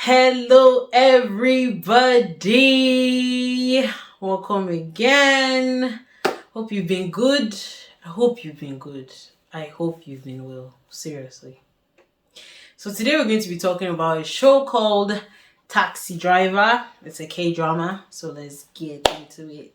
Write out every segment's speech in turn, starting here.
Hello everybody, welcome again. Hope you've been good. I hope you've been good. I hope you've been well, seriously. So today we're going to be talking about a show called Taxi Driver. It's a K-drama, so let's get into it.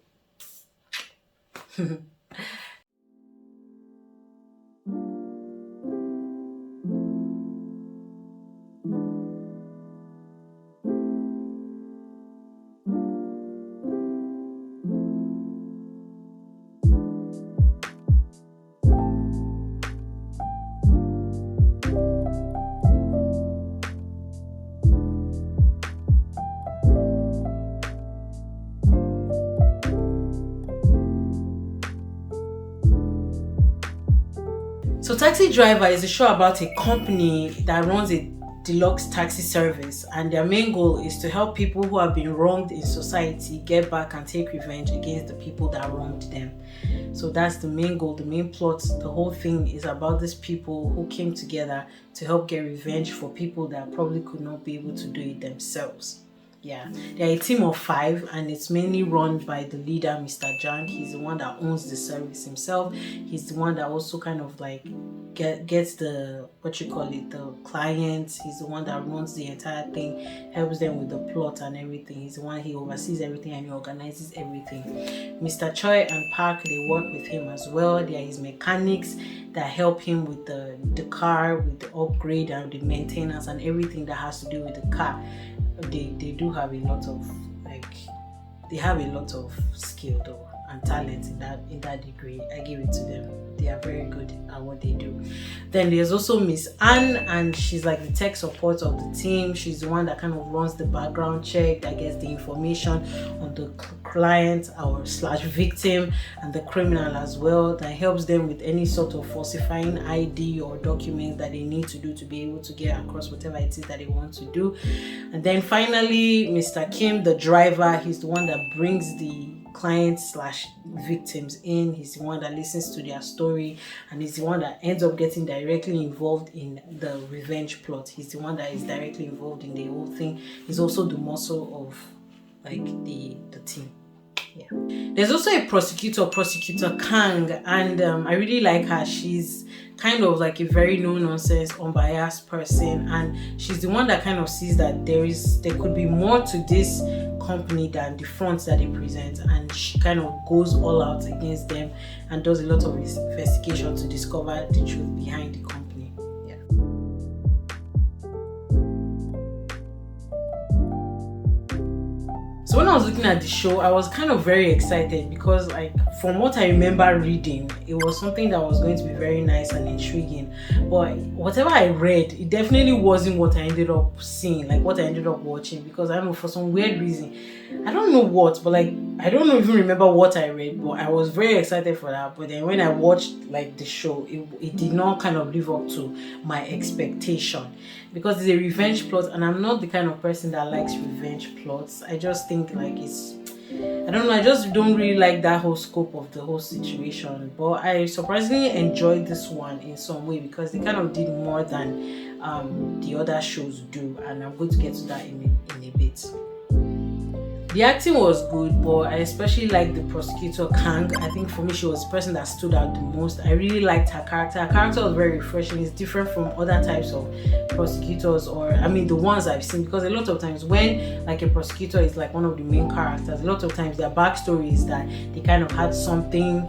So Taxi Driver is a show about a company that runs a deluxe taxi service, and their main goal is to help people who have been wronged in society get back and take revenge against the people that wronged them. So that's the main goal, the main plot. The whole thing is about these people who came together to help get revenge for people that probably could not be able to do it themselves. Yeah, they're a team of 5, and it's mainly run by the leader, Mr. Jang. He's the one that owns the service himself. He's the one that also kind of like gets the the clients. He's the one that runs the entire thing, helps them with the plot and everything. He's the one, he oversees everything and he organizes everything. Mr. Choi and Park, they work with him as well. They are his mechanics that help him with the car, with the upgrade and the maintenance and everything that has to do with the car. They do have a lot of skill though and talent in that degree. I give it to them. They are very good at what they do. Then there's also Miss Anne, and she's like the tech support of the team. She's the one that kind of runs the background check, that gets the information on the client or / victim and the criminal as well, that helps them with any sort of falsifying ID or documents that they need to do to be able to get across whatever it is that they want to do. And then finally, Mr. Kim, the driver, he's the one that brings the clients / victims in. He's the one that listens to their story, and he's the one that ends up getting directly involved in the revenge plot. He's the one that is directly involved in the whole thing. He's also the muscle of like the team. Yeah. There's also a prosecutor Kang, and I really like her. She's kind of like a very no-nonsense, unbiased person, and she's the one that kind of sees that there could be more to this company than the front that they present, and she kind of goes all out against them and does a lot of investigation to discover the truth behind the company. So when I was looking at the show, I was kind of very excited because, like, from what I remember reading, it was something that was going to be very nice and intriguing. But whatever I read, it definitely wasn't what I ended up seeing, like what I ended up watching, because I don't know, for some weird reason, I don't know what, but like, I don't even remember what I read, but I was very excited for that. But then when I watched like the show, it did not kind of live up to my expectation, because it's a revenge plot, and I'm not the kind of person that likes revenge plots. I just think like I don't know, I just don't really like that whole scope of the whole situation. But I surprisingly enjoyed this one in some way, because they kind of did more than the other shows do, and I'm going to get to that in a bit. The acting was good, but I especially liked the prosecutor Kang. I think for me, she was the person that stood out the most. I really liked her character. Her character was very refreshing. It's different from other types of prosecutors, or I mean the ones I've seen, because a lot of times when like a prosecutor is like one of the main characters, a lot of times their backstory is that they kind of had something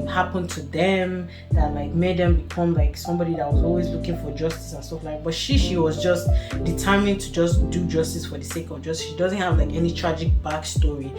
happen to them that like made them become like somebody that was always looking for justice and stuff like that. But she was just determined to just do justice for the sake of justice. She doesn't have like any tragic backstory,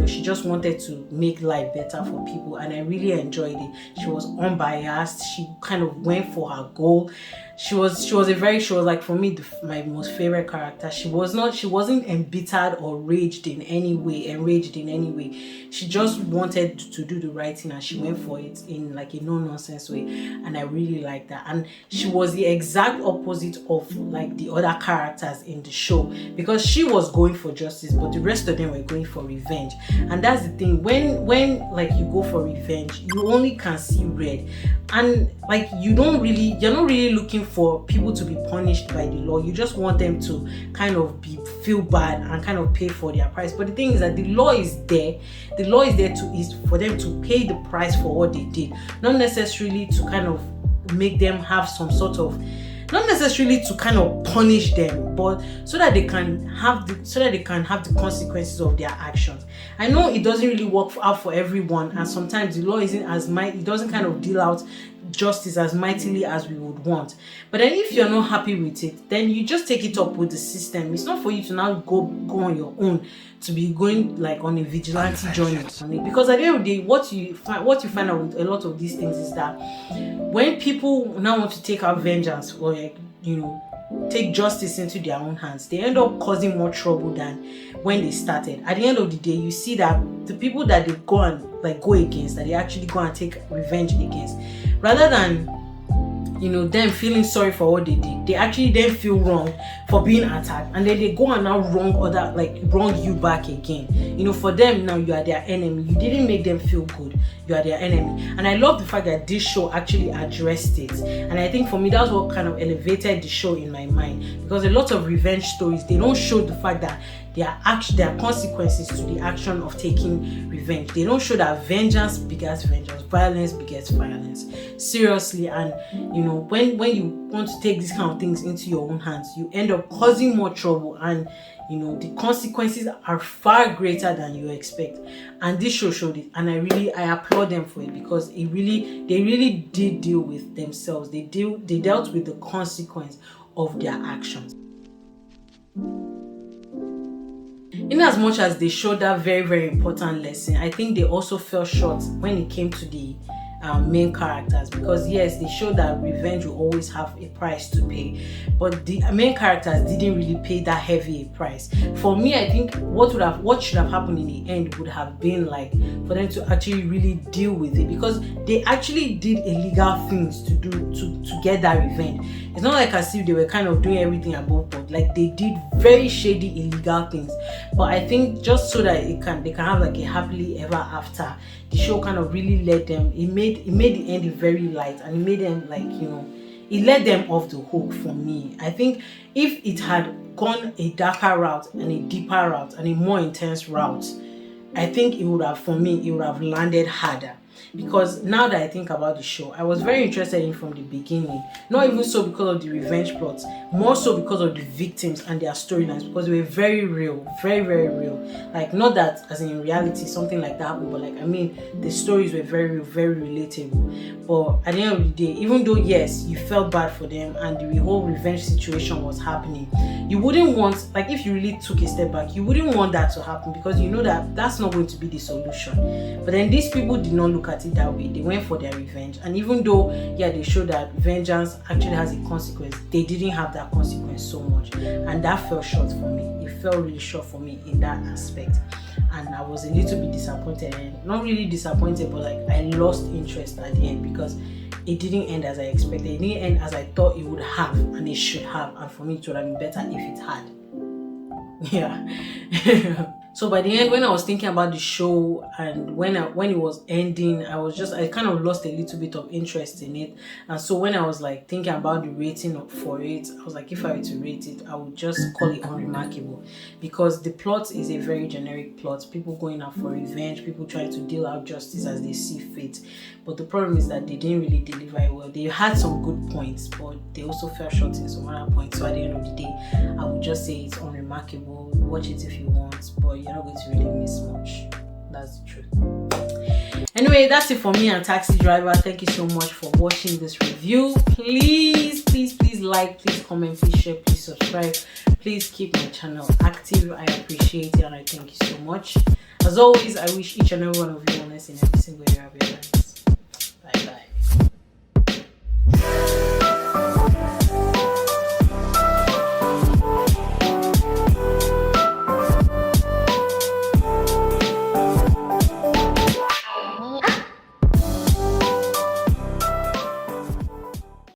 she just wanted to make life better for people, and I really enjoyed it. She was unbiased. She kind of went for her goal. She was like, for me, my most favorite character. She wasn't embittered or enraged in any way. She just wanted to do the right thing, and she went for it in like a no-nonsense way, and I really liked that. And she was the exact opposite of like the other characters in the show, because she was going for justice, but the rest of them were going for revenge. And that's the thing, when like you go for revenge, you only can see red, and like you're not really looking looking for people to be punished by the law. You just want them to kind of feel bad and kind of pay for their price. But the thing is that the law is there. The law is there is for them to pay the price for what they did, not necessarily to kind of make them have some sort of, not necessarily to kind of punish them, but so that they can have the consequences of their actions. I know it doesn't really work out for everyone, and sometimes the law isn't as it doesn't kind of deal out justice as mightily as we would want. But then if you're not happy with it, then you just take it up with the system. It's not for you to now go on your own, to be going like on a vigilante journey, because at the end of the day, what you find out with a lot of these things is that when people now want to take out vengeance, or take justice into their own hands, they end up causing more trouble than when they started. At the end of the day, you see that the people that they go against, that they actually go and take revenge against, rather than them feeling sorry for what they did, they actually then feel wrong for being attacked, and then they go and now wrong you back again. For them now, you are their enemy. You didn't make them feel good. You are their enemy. And I love the fact that this show actually addressed it. And I think for me, that's what kind of elevated the show in my mind, because a lot of revenge stories, they don't show the fact that there are consequences to the action of taking revenge. They don't show that vengeance begets vengeance, violence begets violence. Seriously. And when you want to take these kind of things into your own hands, you end up causing more trouble, and the consequences are far greater than you expect. And this show showed it, and I applaud them for it, because they really did deal with themselves. They dealt with the consequence of their actions. In as much as they showed that very, very important lesson, I think they also fell short when it came to the main characters, because yes, they showed that revenge will always have a price to pay, but the main characters didn't really pay that heavy a price. For me, I think what should have happened in the end would have been for them to actually really deal with it, because they actually did illegal things to get that revenge. It's not like as if they were kind of doing everything above board. They did very shady illegal things. But I think just so that they can have a happily ever after, the show kind of really let them. It made the ending very light, and it made them it let them off the hook for me. I think if it had gone a darker route and a deeper route and a more intense route, I think it would have landed harder. Because now that I think about the show, I was very interested in it from the beginning. Not even so because of the revenge plots, more so because of the victims and their storylines, because they were very real, very, very real. Not that as in reality something like that happened, but the stories were very real, very relatable. But at the end of the day, even though yes, you felt bad for them and the whole revenge situation was happening, you wouldn't want, if you really took a step back, you wouldn't want that to happen, because you know that that's not going to be the solution. But then these people did not look at it that way. They went for their revenge, and even though they showed that vengeance actually has a consequence, they didn't have that consequence so much, and that fell short for me. It fell really short for me in that aspect, and I was a little bit disappointed, and not really disappointed, but I lost interest at the end, because it didn't end as I expected. It didn't end as I thought it would have, and it should have, and for me it would have been better if it had. Yeah. So by the end, when I was thinking about the show and when it was ending, I kind of lost a little bit of interest in it. And so when I was thinking about the rating for it, I was if I were to rate it, I would just call it unremarkable, because the plot is a very generic plot. People going out for revenge, people trying to deal out justice as they see fit. But the problem is that they didn't really deliver it well. They had some good points, but they also fell short in some other points. So at the end of the day, I would just say it's unremarkable. Watch it if you want, but you're not going to really miss much. That's the truth. Anyway, that's it for me and Taxi Driver. Thank you so much for watching this review. Please like, please comment, please share, please subscribe. Please keep my channel active. I appreciate it and I thank you so much. As always, I wish each and every one of you wellness in every single